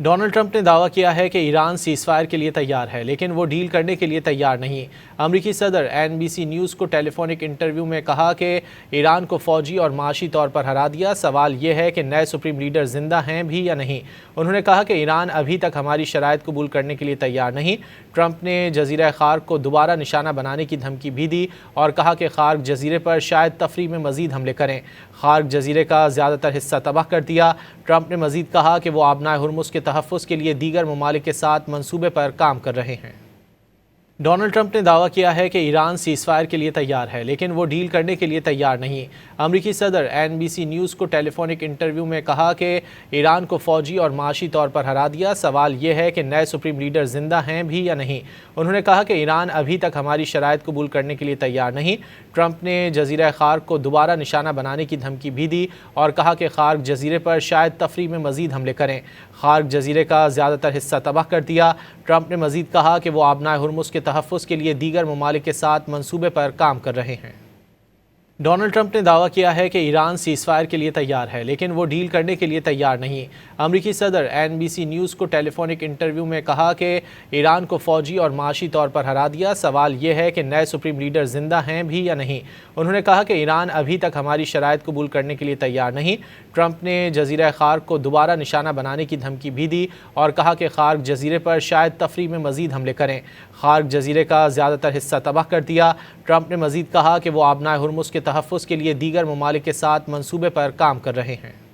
Donald Trump نے دعویٰ کیا ہے کہ ایران سیز فائر کے لیے تیار ہے لیکن وہ ڈیل کرنے کے لیے تیار نہیں۔ امریکی صدر NBC نیوز کو ٹیلی فونک انٹرویو میں کہا کہ ایران کو فوجی اور معاشی طور پر ہرا دیا، سوال یہ ہے کہ نئے سپریم لیڈر زندہ ہیں بھی یا نہیں۔ انہوں نے کہا کہ ایران ابھی تک ہماری شرائط قبول کرنے کے لیے تیار نہیں۔ ٹرمپ نے جزیرہ خارق کو دوبارہ نشانہ بنانے کی دھمکی بھی دی اور کہا کہ خارق جزیرے پر شاید تفریح میں مزید حملے کریں۔ خارق جزیرے کا زیادہ تر حصہ تباہ کر دیا۔ ٹرمپ نے مزید کہا کہ وہ آبنائے ہرمز کے تحفظ کے لیے دیگر ممالک کے ساتھ منصوبے پر کام کر رہے ہیں۔ ڈونلڈ ٹرمپ نے دعویٰ کیا ہے کہ ایران سیز فائر کے لیے تیار ہے لیکن وہ ڈیل کرنے کے لیے تیار نہیں۔ امریکی صدر NBC نیوز کو ٹیلی فونک انٹرویو میں کہا کہ ایران کو فوجی اور معاشی طور پر ہرا دیا، سوال یہ ہے کہ نئے سپریم لیڈر زندہ ہیں بھی یا نہیں۔ انہوں نے کہا کہ ایران ابھی تک ہماری شرائط قبول کرنے کے لیے تیار نہیں۔ ٹرمپ نے جزیرہ خارق کو دوبارہ نشانہ بنانے کی دھمکی بھی دی اور کہا کہ خارق جزیرے پر شاید تفریح میں مزید حملے کریں۔ خارق جزیرے کا زیادہ تر حصہ تباہ کر دیا۔ ٹرمپ نے مزید کہا کہ وہ آبنائے ہرمز کے تحفظ کے لیے دیگر ممالک کے ساتھ منصوبے پر کام کر رہے ہیں۔ ڈونلڈ ٹرمپ نے دعویٰ کیا ہے کہ ایران سیز فائر کے لیے تیار ہے لیکن وہ ڈیل کرنے کے لیے تیار نہیں۔ امریکی صدر NBC نیوز کو ٹیلی فونک انٹرویو میں کہا کہ ایران کو فوجی اور معاشی طور پر ہرا دیا، سوال یہ ہے کہ نئے سپریم لیڈر زندہ ہیں بھی یا نہیں۔ انہوں نے کہا کہ ایران ابھی تک ہماری شرائط قبول کرنے کے لیے تیار نہیں۔ ٹرمپ نے جزیرہ خارق کو دوبارہ نشانہ بنانے کی دھمکی بھی دی اور کہا کہ خارق جزیرے پر شاید تفریح میں مزید حملے کریں۔ خارق جزیرے کا زیادہ تر حصہ تباہ کر دیا۔ ٹرمپ نے مزید کہا کہ وہ آبنائے ہرمز کے تحفظ کے لیے دیگر ممالک کے ساتھ منصوبے پر کام کر رہے ہیں۔